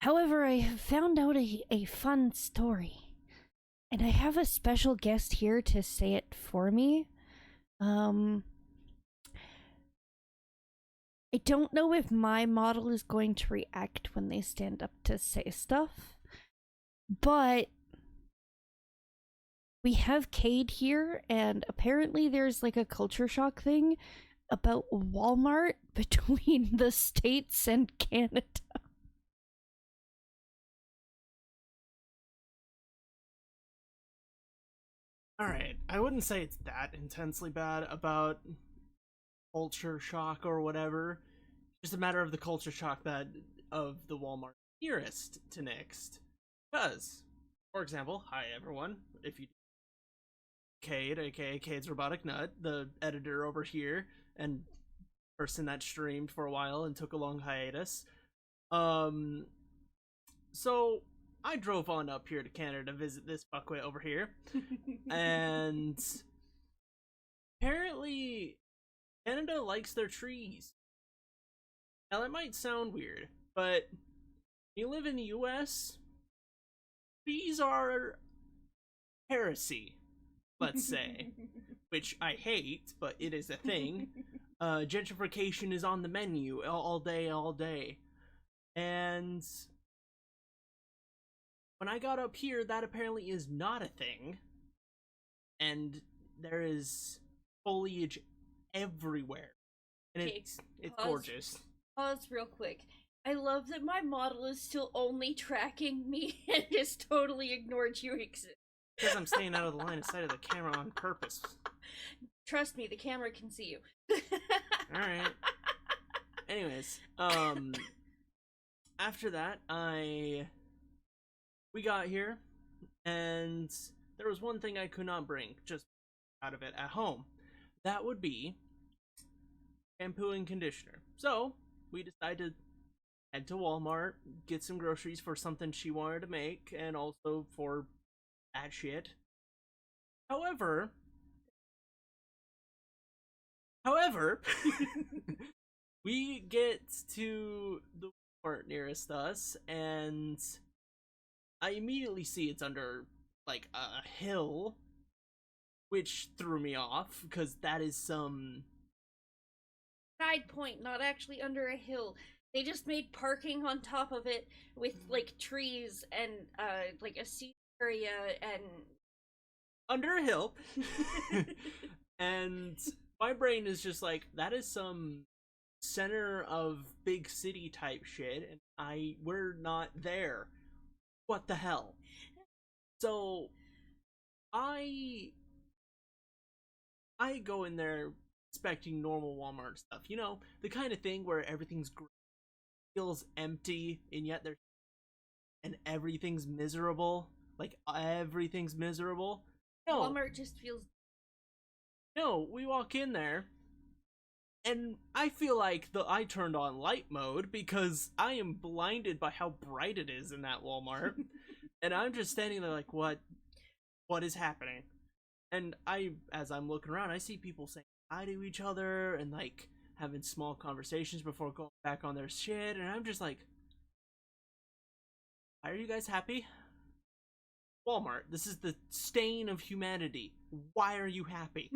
However, I have found out a fun story, and I have a special guest here to say it for me. Um, I don't know if my model is going to react when they stand up to say stuff, but we have Cade here, and apparently there's like a culture shock thing about Walmart between the States and Canada. Alright, I wouldn't say it's that intensely bad about culture shock or whatever. Just a matter of the culture shock that of the Walmart nearest to next. Because, for example, hi everyone, if you Cade, aka Cade's Robotic Nut, the editor over here, and person that streamed for a while and took a long hiatus. Um, so I drove on up here to Canada to visit this fuckwit over here, and apparently Canada likes their trees. Now that might sound weird, but you live in the US, trees are heresy, let's say. Which I hate, but it is a thing. Gentrification is on the menu all day, all day. And when I got up here, that apparently is not a thing. And there is foliage everywhere. And Okay, it's pause. gorgeous. Pause real quick. I love that my model is still only tracking me and just totally ignored you exist. Because I'm staying out of the line of sight of the camera on purpose. Trust me, the camera can see you. Alright. Anyways, after that, we got here, and there was one thing I could not bring just out of it at home. That would be shampoo and conditioner. So, we decided to head to Walmart, get some groceries for something she wanted to make, and also for that shit. However, we get to the Walmart nearest us, and I immediately see it's under, like, a hill, which threw me off, because that is some... Side point, not actually under a hill. They just made parking on top of it with, like, trees and, like, a seat area and... under a hill. And my brain is just like, that is some center of big city type shit, and we're not there. What the hell? So I go in there expecting normal Walmart stuff. You know, the kind of thing where everything's feels empty and yet there's and everything's miserable. Like everything's miserable. No. Walmart just feels... No, we walk in there and I feel like I turned on light mode because I am blinded by how bright it is in that Walmart. And I'm just standing there like, what is happening? And as I'm looking around, I see people saying hi to each other and like having small conversations before going back on their shit. And I'm just like, are you guys happy? Walmart, this is the stain of humanity. Why are you happy?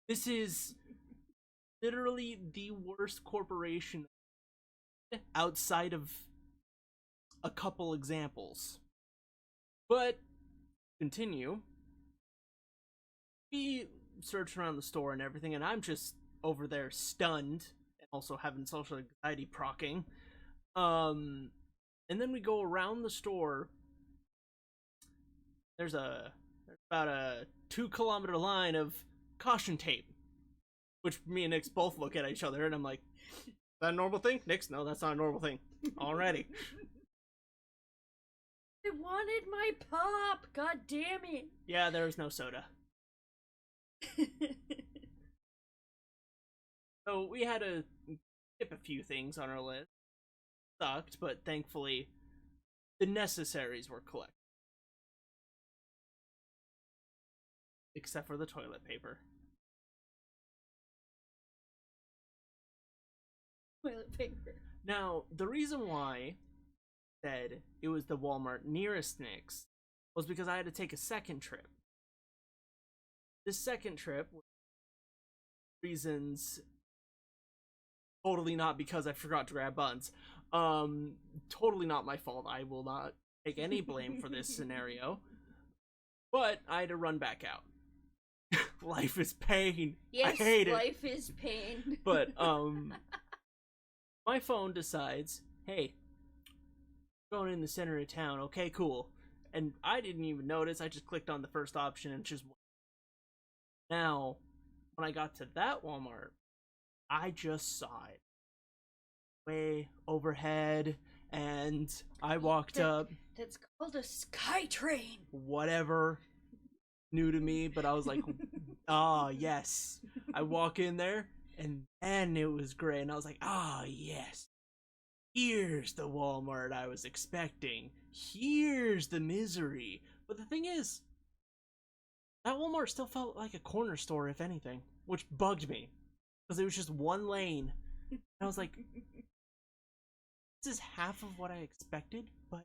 This is literally the worst corporation outside of a couple examples. But continue. We search around the store and everything, and I'm just over there stunned and also having social anxiety procking. And then we go around the store. There's about a 2-kilometer line of caution tape, which me and Nix both look at each other, and I'm like, "Is that a normal thing?" Nix, no, that's not a normal thing. Already. I wanted my pop. God damn it. Yeah, there was no soda. So we had to skip a few things on our list. Sucked, but thankfully the necessaries were collected. Except for the toilet paper. Toilet paper. Now, the reason why said it was the Walmart nearest Nick's was because I had to take a second trip. This second trip, reasons totally not because I forgot to grab buns. Totally not my fault. I will not take any blame for this scenario. But I had to run back out. Life is pain. Yes, I hate it. life is pain. But my phone decides, hey, going in the center of town. Okay, cool. And I didn't even notice. I just clicked on the first option and just now, when I got to that Walmart, I just saw it way overhead, and I walked up. That's called a sky train. Whatever, new to me, but I was like, ah, yes. I walk in there, and then it was gray, and I was like, ah, yes. Here's the Walmart I was expecting. Here's the misery. But the thing is, that Walmart still felt like a corner store, if anything, which bugged me. Because it was just one lane. And I was like, this is half of what I expected, but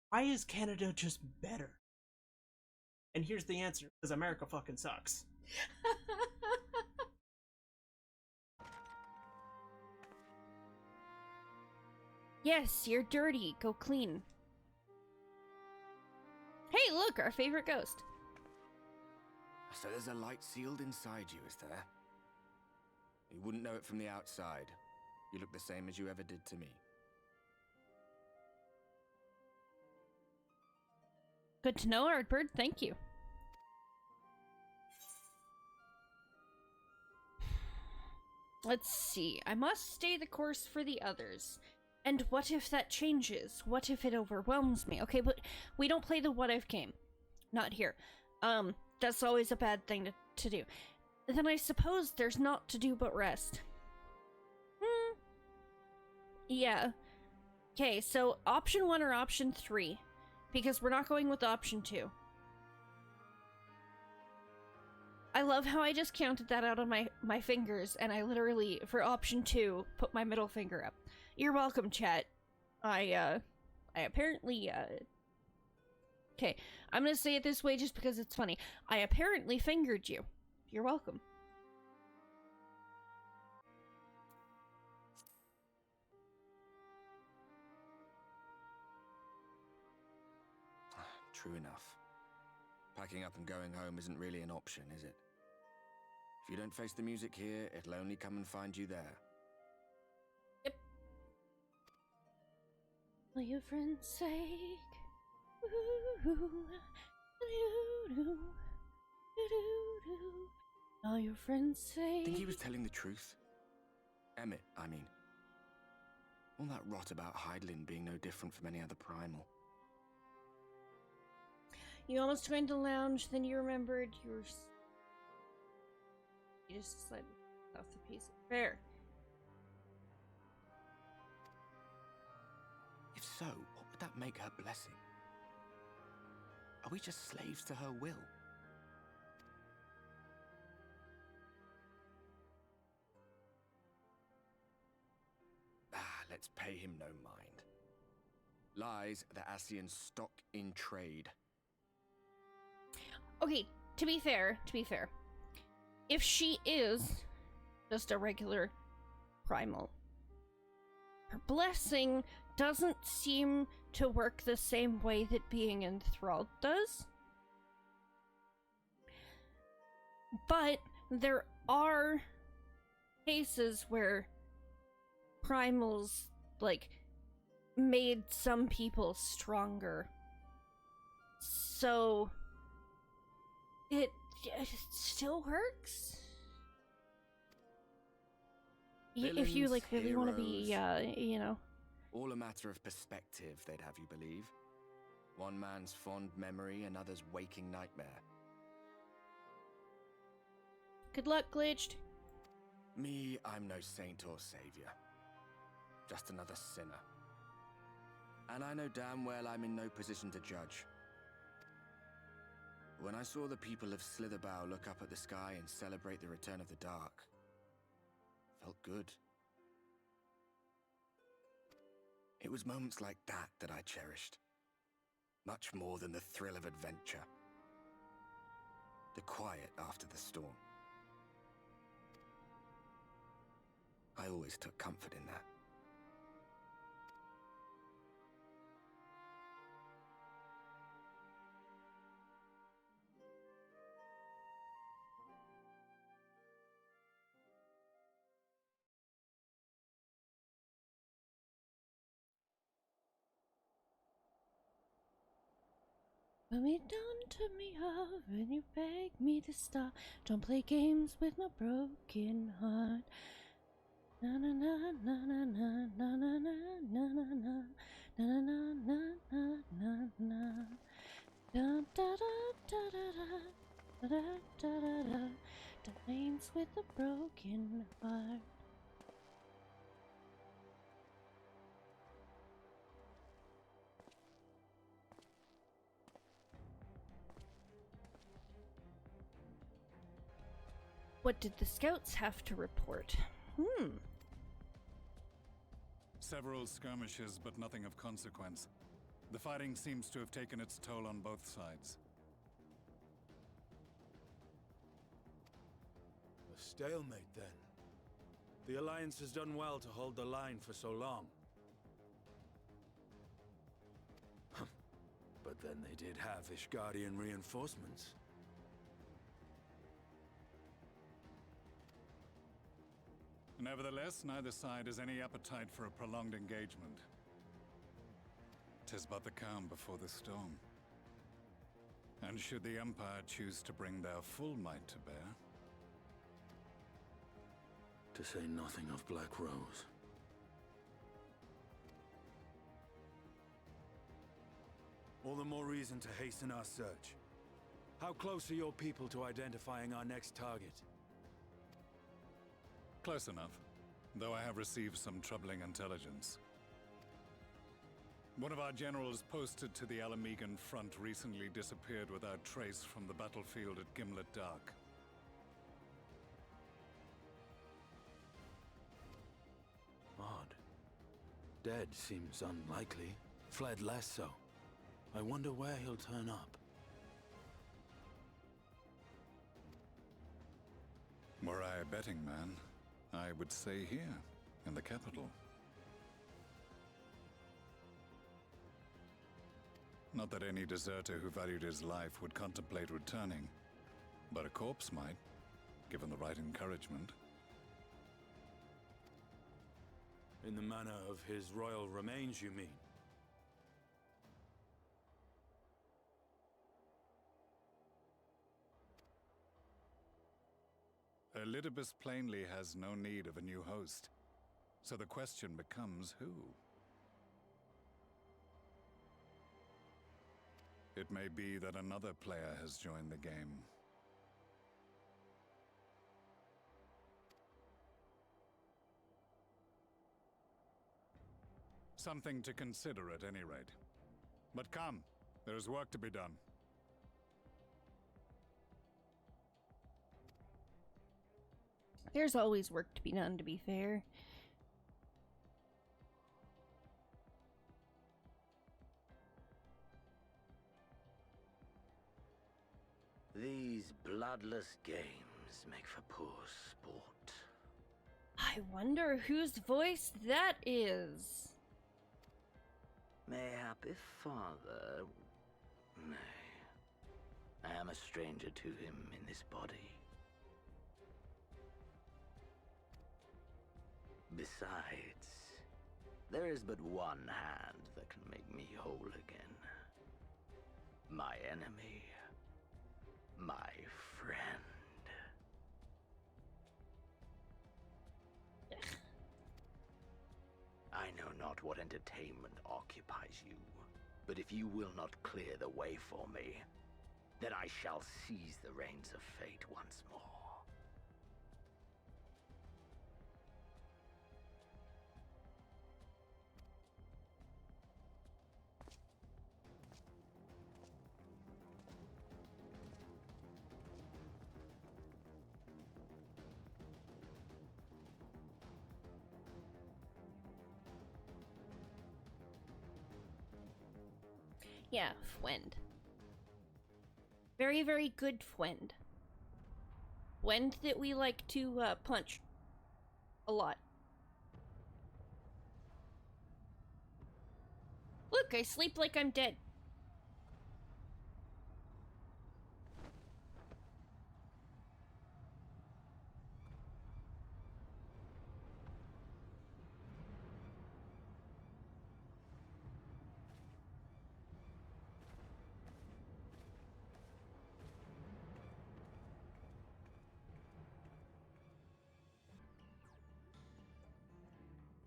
why is Canada just better? And here's the answer, because America fucking sucks. Yes, you're dirty. Go clean. Hey, look, our favorite ghost. So there's a light sealed inside you, is there? You wouldn't know it from the outside. You look the same as you ever did to me. Good to know, Artbird. Thank you. Let's see. I must stay the course for the others. And what if that changes? What if it overwhelms me? Okay, but we don't play the what if game. Not here. That's always a bad thing to do. Then I suppose there's not to do but rest. Yeah. Okay, so option 1 or option 3? Because we're not going with option 2. I love how I just counted that out on my fingers, and I literally, for option 2, put my middle finger up. You're welcome, chat. I apparently, okay, I'm gonna say it this way just because it's funny. I apparently fingered you. You're welcome. True enough. Packing up and going home isn't really an option, is it? If you don't face the music here, it'll only come and find you there. Yep. For your friend's sake. All your friends' sake. Think he was telling the truth? Emmett, I mean. All that rot about Hydelin being no different from any other primal. You almost went to lounge, then you remembered you were... You just slid off the piece. Fair. If so, what would that make her blessing? Are we just slaves to her will? Let's pay him no mind. Lies the Ascian stock in trade. Okay, to be fair, if she is just a regular primal, her blessing doesn't seem to work the same way that being enthralled does. But there are cases where primals, like, made some people stronger. So it still works. If you, like, really want to be, you know. All a matter of perspective, they'd have you believe. One man's fond memory, another's waking nightmare. Good luck, Glitched. Me, I'm no saint or savior. Just another sinner. And I know damn well I'm in no position to judge. When I saw the people of Slitherbow look up at the sky and celebrate the return of the dark, felt good. It was moments like that that I cherished. Much more than the thrill of adventure. The quiet after the storm. I always took comfort in that. Put me down, turn me off, when you beg me to stop. Don't play games with my broken heart. Na na na na na na na na na na na na na na na na na. Da da da da da da da da da. The lanes with a broken heart. What did the scouts have to report? Several skirmishes, but nothing of consequence. The fighting seems to have taken its toll on both sides. A stalemate, then. The Alliance has done well to hold the line for so long. But then they did have Ishgardian reinforcements. Nevertheless, neither side has any appetite for a prolonged engagement. 'Tis but the calm before the storm. And should the Empire choose to bring their full might to bear... To say nothing of Black Rose. All the more reason to hasten our search. How close are your people to identifying our next target? Close enough, though I have received some troubling intelligence. One of our generals posted to the Alamegan front recently disappeared without trace from the battlefield at Gimlet Dark. Odd. Dead seems unlikely. Fled less so. I wonder where he'll turn up. Were I a betting man, I would say here, in the capital. Not that any deserter who valued his life would contemplate returning, but a corpse might, given the right encouragement. In the manner of his royal remains, you mean? Elidibus plainly has no need of a new host, so the question becomes who? It may be that another player has joined the game. Something to consider at any rate. But come, there is work to be done. There's always work to be done, to be fair. These bloodless games make for poor sport. I wonder whose voice that is. Mayhap if father... Nay. I am a stranger to him in this body. Besides, there is but one hand that can make me whole again. My enemy. My friend. I know not what entertainment occupies you, but if you will not clear the way for me, then I shall seize the reins of fate once more. Yeah, Fwend. Very, very good Fwend. Fwend that we like to punch a lot. Look, I sleep like I'm dead.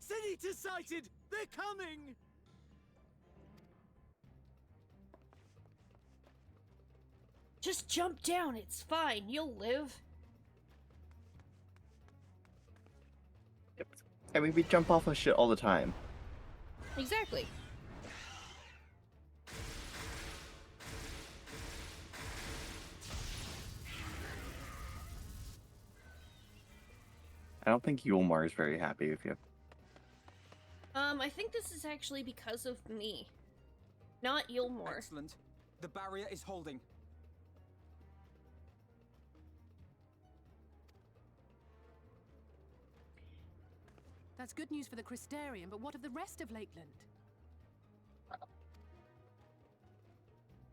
Senator sighted! They're coming! Just jump down, it's fine, you'll live. Yep. I mean, we jump off of shit all the time. Exactly. I don't think Yulmar is very happy with you. I think this is actually because of me. Not Yulmore. Excellent. The barrier is holding. That's good news for the Crystarian, but what of the rest of Lakeland?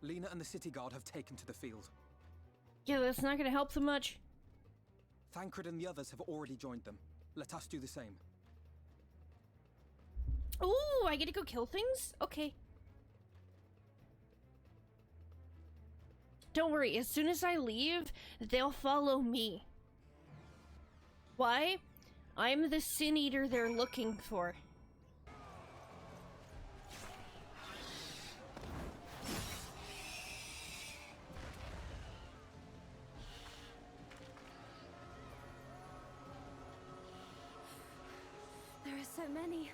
Lena and the city guard have taken to the field. Yeah, that's not gonna help them much. Thancred and the others have already joined them. Let us do the same. Ooh, I get to go kill things? Okay. Don't worry, as soon as I leave, they'll follow me. Why? I'm the Sin Eater they're looking for. There are so many.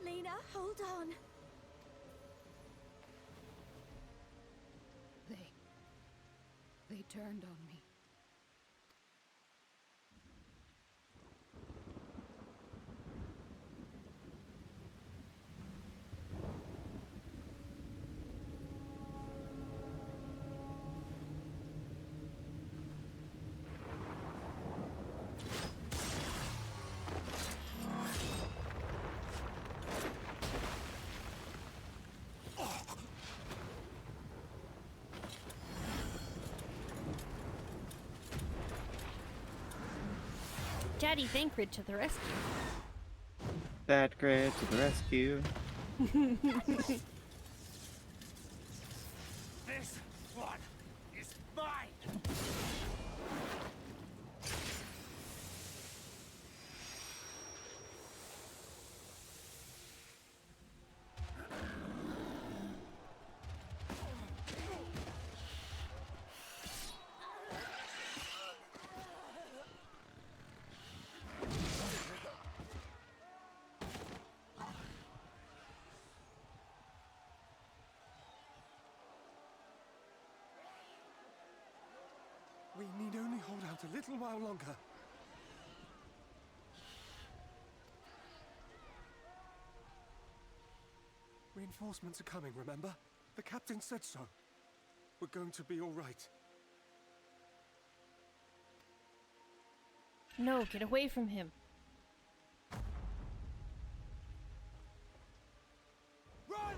Lena, hold on. They turned on me. Daddy Thancred to the rescue. Dadcred to the rescue. This one is mine! We need only hold out a little while longer. Reinforcements are coming, remember? The captain said so. We're going to be all right. No, get away from him. Run!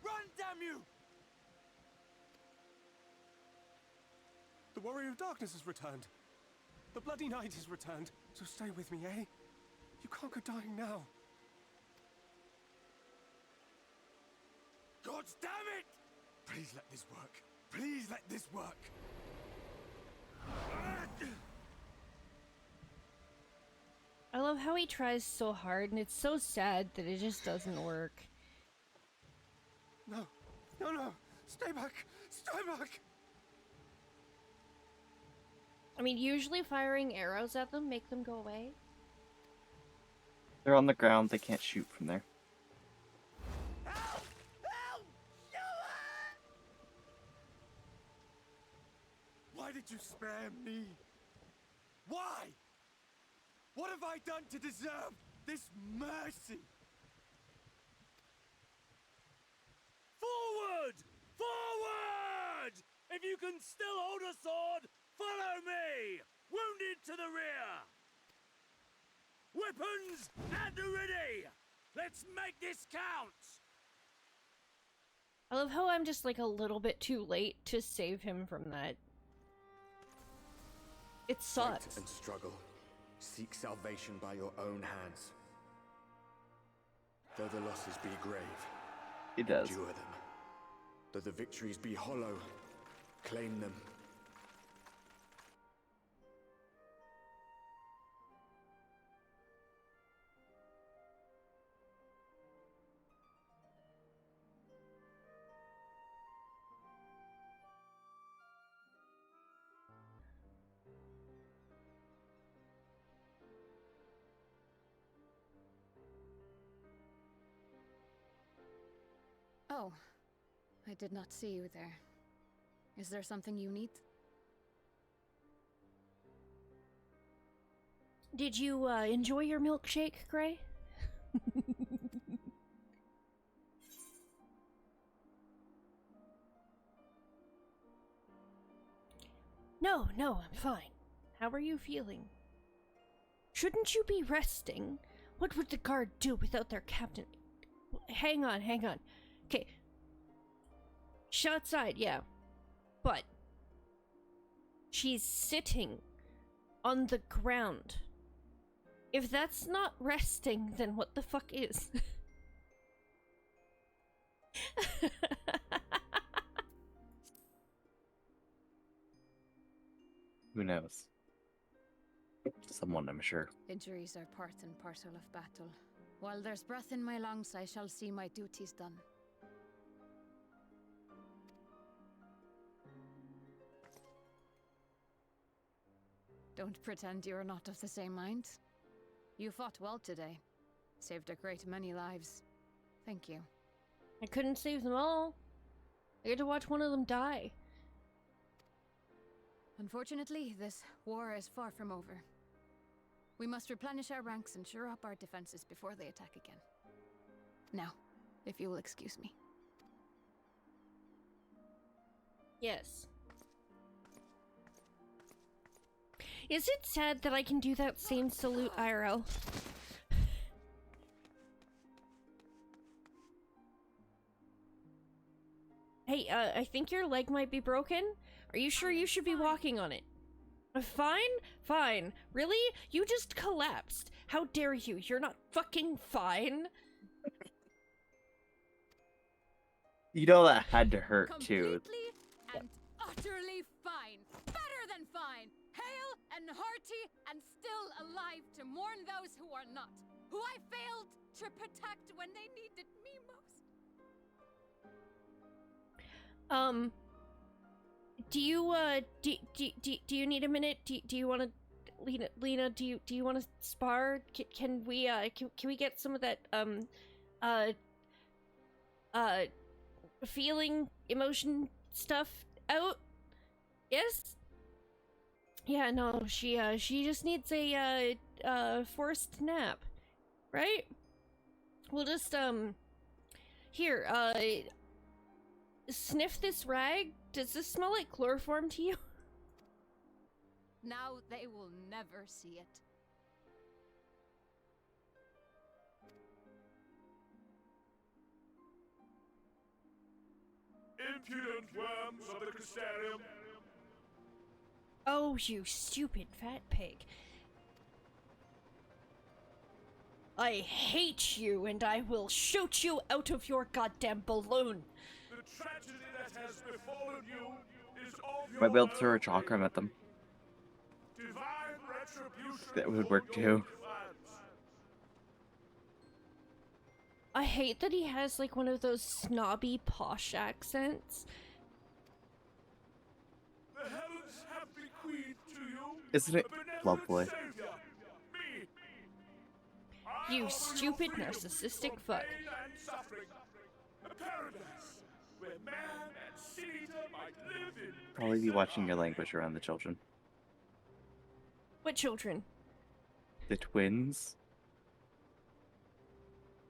Run, damn you! The Warrior of Darkness has returned. The Bloody Knight has returned. So stay with me, eh? You can't go dying now. God damn it! Please let this work. Please let this work. I love how he tries so hard, and it's so sad that it just doesn't work. No, no, no! Stay back! Stay back! I mean, usually firing arrows at them make them go away. They're on the ground, they can't shoot from there. Help! Help! Why did you spare me? Why? What have I done to deserve this mercy? Forward! Forward! If you can still hold a sword, follow me! Wounded to the rear! Weapons at the ready! Let's make this count! I love how I'm just like a little bit too late to save him from that. It sucks. Fight and struggle. Seek salvation by your own hands. Though the losses be grave, He does. endure them. Though the victories be hollow, claim them. Oh, I did not see you there. Is there something you need? Did you enjoy your milkshake, Gray? No, I'm fine. How are you feeling? Shouldn't you be resting? What would the guard do without their captain? Hang on. Okay. She's outside, yeah. But she's sitting on the ground. If that's not resting, then what the fuck is? Who knows? Someone, I'm sure. Injuries are part and parcel of battle. While there's breath in my lungs, I shall see my duties done. Don't pretend you're not of the same mind. You fought well today. Saved a great many lives. Thank you. I couldn't save them all. I had to watch one of them die. Unfortunately, this war is far from over. We must replenish our ranks and shore up our defenses before they attack again. Now, if you will excuse me. Yes. Is it sad that I can do that same salute IRL? Hey, I think your leg might be broken. Are you sure you should be walking on it? Fine. Really? You just collapsed. How dare you? You're not fucking fine. You know that had to hurt too. Completely and utterly fine. Better than fine. Hale and hearty and still alive to mourn those who are not. Who I failed to protect when they needed me most. Do you need a minute? Do you want to, Lena, do you want to spar? Can we get some of that, feeling, emotion stuff out? Yes? Yeah, no, she just needs a, forced nap. Right? We'll just, here, sniff this rag. Does this smell like chloroform to you? Now they will never see it. Impudent worms of the Crystarium. Oh, you stupid fat pig. I hate you, and I will shoot you out of your goddamn balloon. The tragedy that has befallen you is of your Might be able to throw a own chakram making. at them. Divine retribution That would for work your too. defiance. I hate that he has like one of those snobby posh accents. The heavens have bequeathed to you Isn't it lovely? You stupid narcissistic fuck. Probably be watching your language around the children. What children? The twins?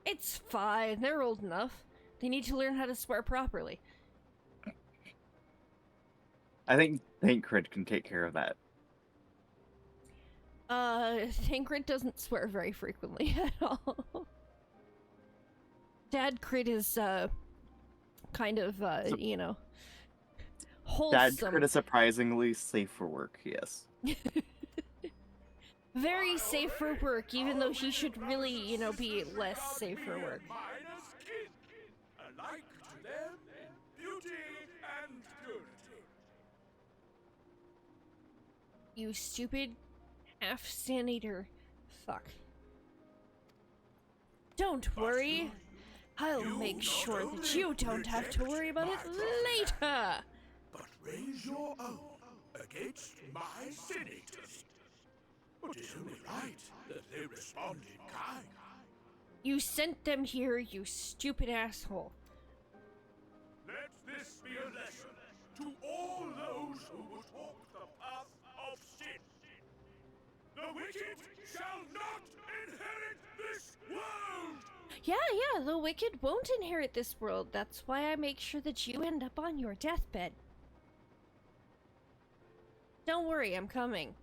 It's fine. They're old enough. They need to learn how to swear properly. I think Dadcred can take care of that. Tancred doesn't swear very frequently at all. Dadcred is, kind of, you know, wholesome. Dadcred is surprisingly safe for work, yes. Very safe for work, even though he should really, you know, be less safe for work. Alike to them in beauty and purity. You stupid half-sanator fuck. Don't worry. I'll make sure that you don't have to worry about it later. But raise your own against my senators. It is only right that they respond in kind. You sent them here, you stupid asshole. Let this be a lesson to all those who would walk the path of sin. The wicked shall not inherit this world! Yeah, the wicked won't inherit this world. That's why I make sure that you end up on your deathbed. Don't worry, I'm coming.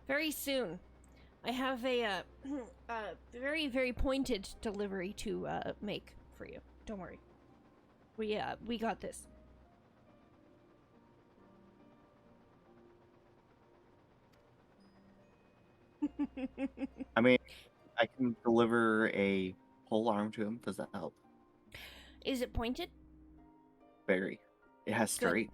Very soon. I have a very, very pointed delivery to make for you. Don't worry. We got this. I mean, I can deliver a whole arm to him. Does that help? Is it pointed? Very. It has straight.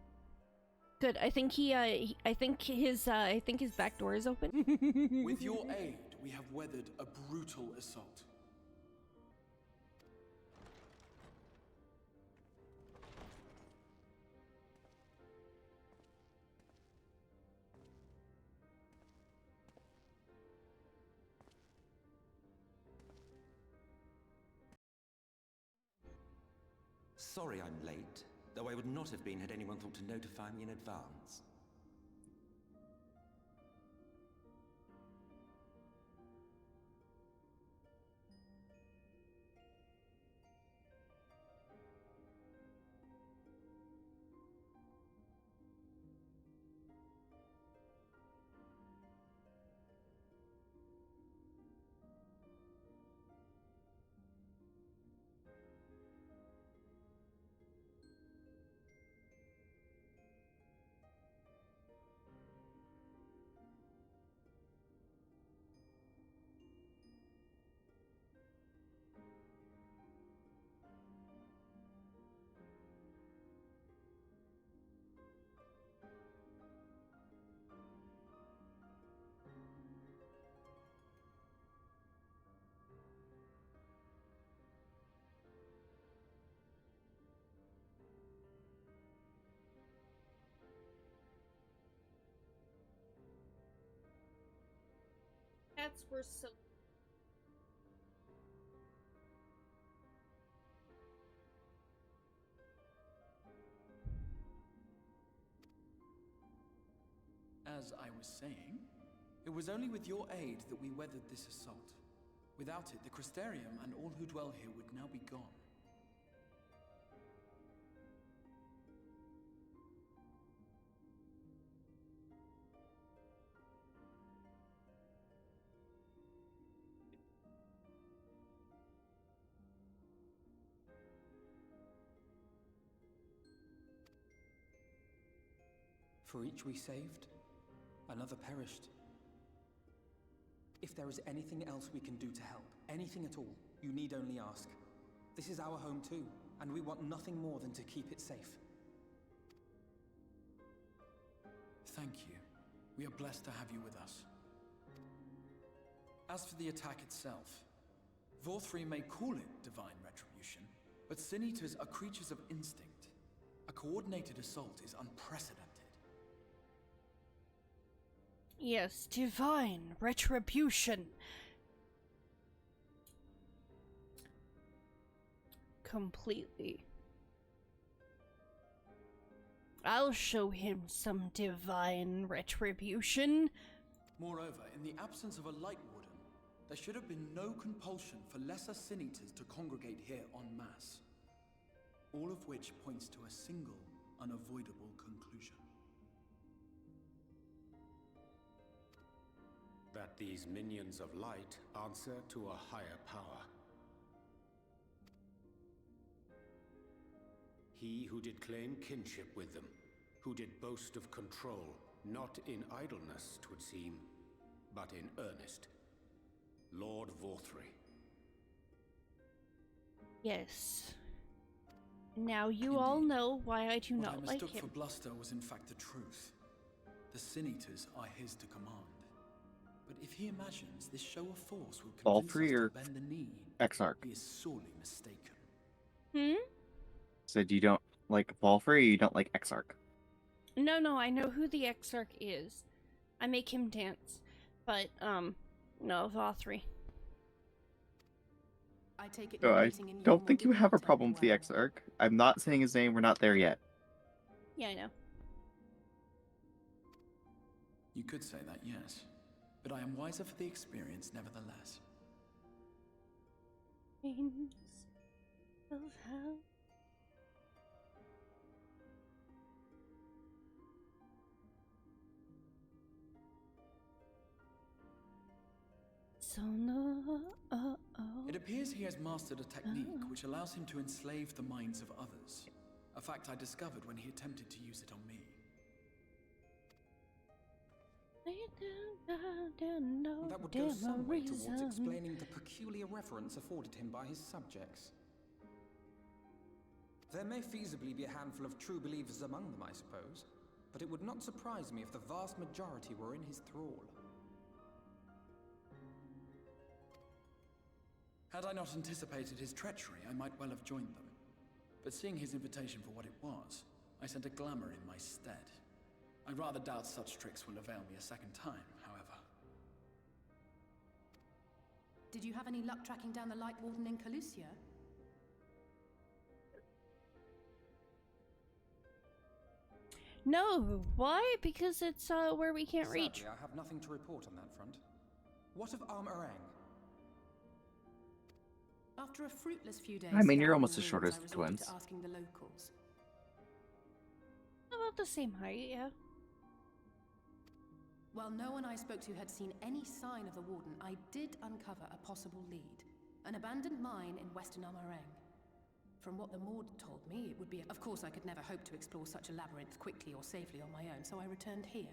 Good. I think I think his back door is open. With your aid, we have weathered a brutal assault. Sorry I'm late, though I would not have been had anyone thought to notify me in advance. Cats were so. As I was saying, it was only with your aid that we weathered this assault. Without it, the Crystarium and all who dwell here would now be gone. For each we saved, another perished. If there is anything else we can do to help, anything at all, you need only ask. This is our home too, and we want nothing more than to keep it safe. Thank you. We are blessed to have you with us. As for the attack itself, Vorthri may call it divine retribution, but Sin Eaters are creatures of instinct. A coordinated assault is unprecedented. Yes, divine retribution. Completely. I'll show him some divine retribution. Moreover, in the absence of a light warden, there should have been no compulsion for lesser sin eaters to congregate here en masse. All of which points to a single, unavoidable conclusion. That these minions of light answer to a higher power. He who did claim kinship with them, who did boast of control, not in idleness, 'twould seem, but in earnest. Lord Vorthry. Yes. Now you all know why I do What not I like mistook him. for bluster was in fact the truth. The Sin Eaters are his to command. But if he imagines this show of force will convince us Valkyrie to or bend the knee, Exarch? he is sorely mistaken. Said you don't like Valkyrie, or you don't like Exarch? No, I know who the Exarch is. I make him dance. But, no, Vothry. I take it So you're I meeting in don't think you Yulmud have a Inter problem with the well. Exarch. I'm not saying his name, we're not there yet. Yeah, I know. You could say that, yes. But I am wiser for the experience nevertheless. Things of hell. So no, It appears he has mastered a technique which allows him to enslave the minds of others. A fact I discovered when he attempted to use it on me. That would go some way towards explaining the peculiar reverence afforded him by his subjects. There may feasibly be a handful of true believers among them, I suppose, but it would not surprise me if the vast majority were in his thrall. Had I not anticipated his treachery, I might well have joined them. But seeing his invitation for what it was, I sent a glamour in my stead. I rather doubt such tricks will avail me a second time, however. Did you have any luck tracking down the Light Warden in Calusia? No, why? Because it's where we can't reach. Sadly, I have nothing to report on that front. What of Arm-Arang? After a fruitless few days, I mean, you're scouring almost the as short ruins, as I the resorted twins. to asking the locals. About the same height, yeah. While no one I spoke to had seen any sign of the Warden, I did uncover a possible lead. An abandoned mine in western Arm-Arang. From what the Maud told me, it would be... Of course, I could never hope to explore such a labyrinth quickly or safely on my own, so I returned here.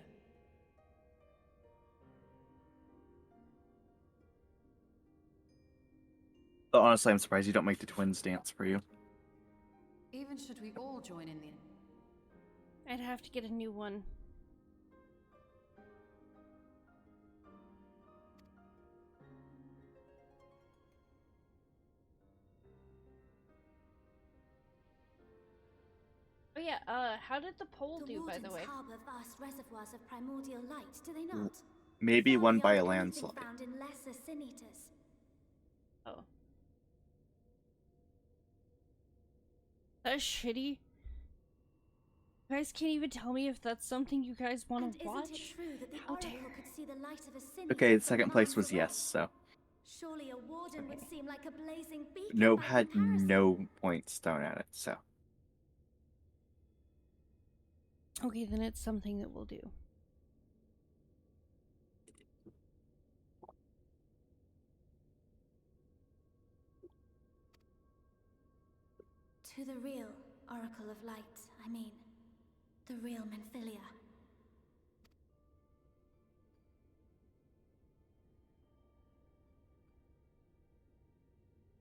But honestly, I'm surprised you don't make the twins dance for you. Even should we all join in the... I'd have to get a new one. Oh yeah, how did the poll do, by the way? Harbor vast reservoirs of primordial light, do they not? Maybe Far won by a beyond anything landslide. found in lesser sin eaters. Oh. That's shitty. You guys can't even tell me if that's something you guys want to watch? Isn't it true that the How Oracle dare. could see the light of a sin Okay, eater the second from place miles was away? yes, so. Surely a warden would seem like a blazing beacon Nope by had comparison. no points thrown at it, so. Okay, then it's something that we'll do. To the real Oracle of Light, I mean. The real Menphilia.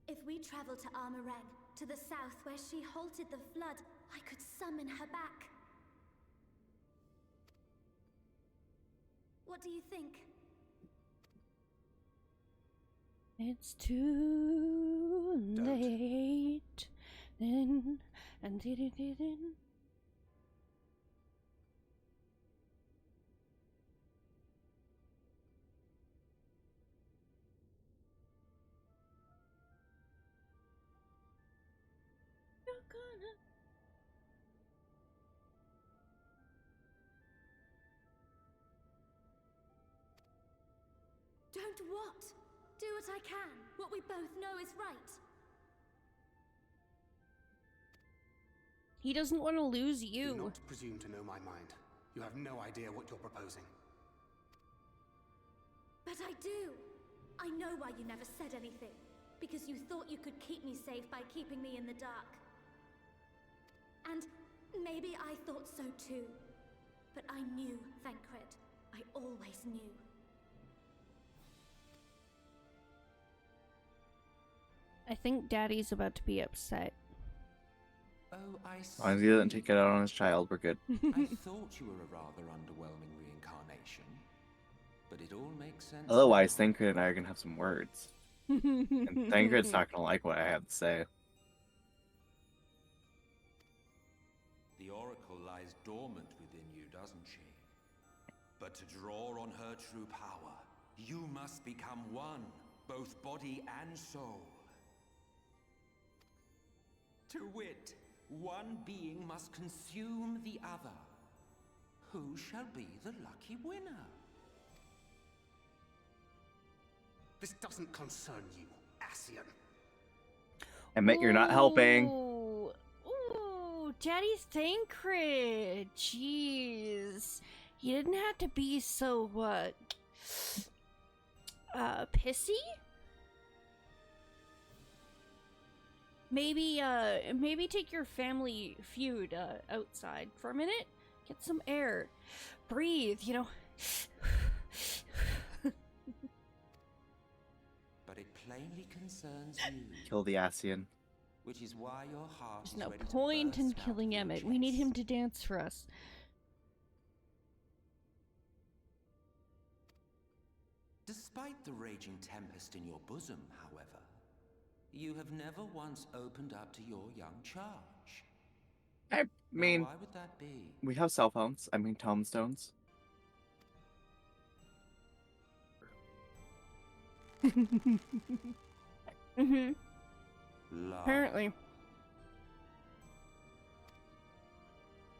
If we travel to Arm-Arang, to the south where she halted the flood, I could summon her back. What do you think? It's too late. Then and did. gonna. Don't what? Do what I can. What we both know is right. He doesn't want to lose Do you. not presume to know my mind. You have no idea what you're proposing. But I do. I know why you never said anything. Because you thought you could keep me safe by keeping me in the dark. And maybe I thought so too. But I knew, Thancred. I always knew. I think Daddy's about to be upset. Oh, I see. As long as he doesn't take it out on his child, we're good. I thought you were a rather underwhelming reincarnation, but it all makes sense. Otherwise, Thancred and I are gonna have some words. And Thancred's not gonna like what I have to say. The Oracle lies dormant within you, doesn't she? But to draw on her true power, you must become one, both body and soul. To wit, one being must consume the other. Who shall be the lucky winner? This doesn't concern you, Ascian. Admit you're not helping. Ooh, Daddy's Thancred. Jeez. You didn't have to be so, pissy? Maybe take your family feud, outside for a minute. Get some air. Breathe, you know. But it plainly concerns you. Kill the Ascian. Which is why your heart There's is no ready to point in burst out killing of your Emmett. We need chest. him to dance for us. Despite the raging tempest in your bosom, however, you have never once opened up to your young charge. I mean, Now, why would that be? we have cell phones. I mean, tombstones. Mm-hmm. Love. Apparently.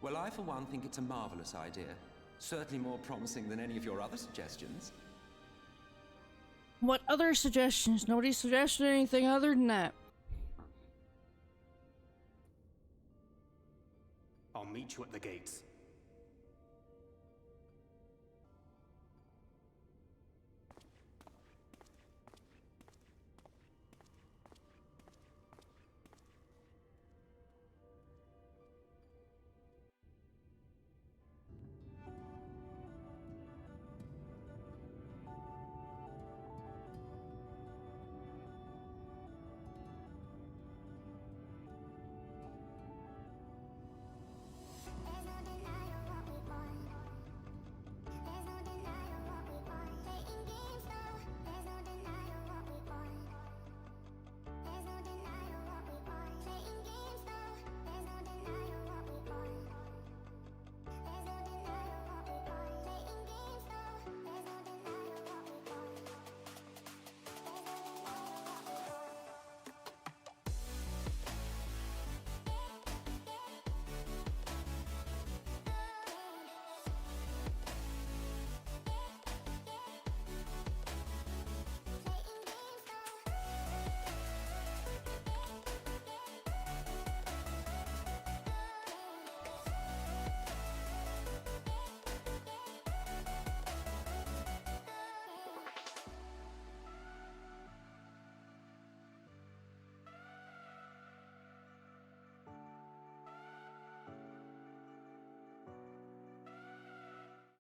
Well, I for one think it's a marvelous idea. Certainly more promising than any of your other suggestions. What other suggestions? Nobody suggested anything other than that. I'll meet you at the gates.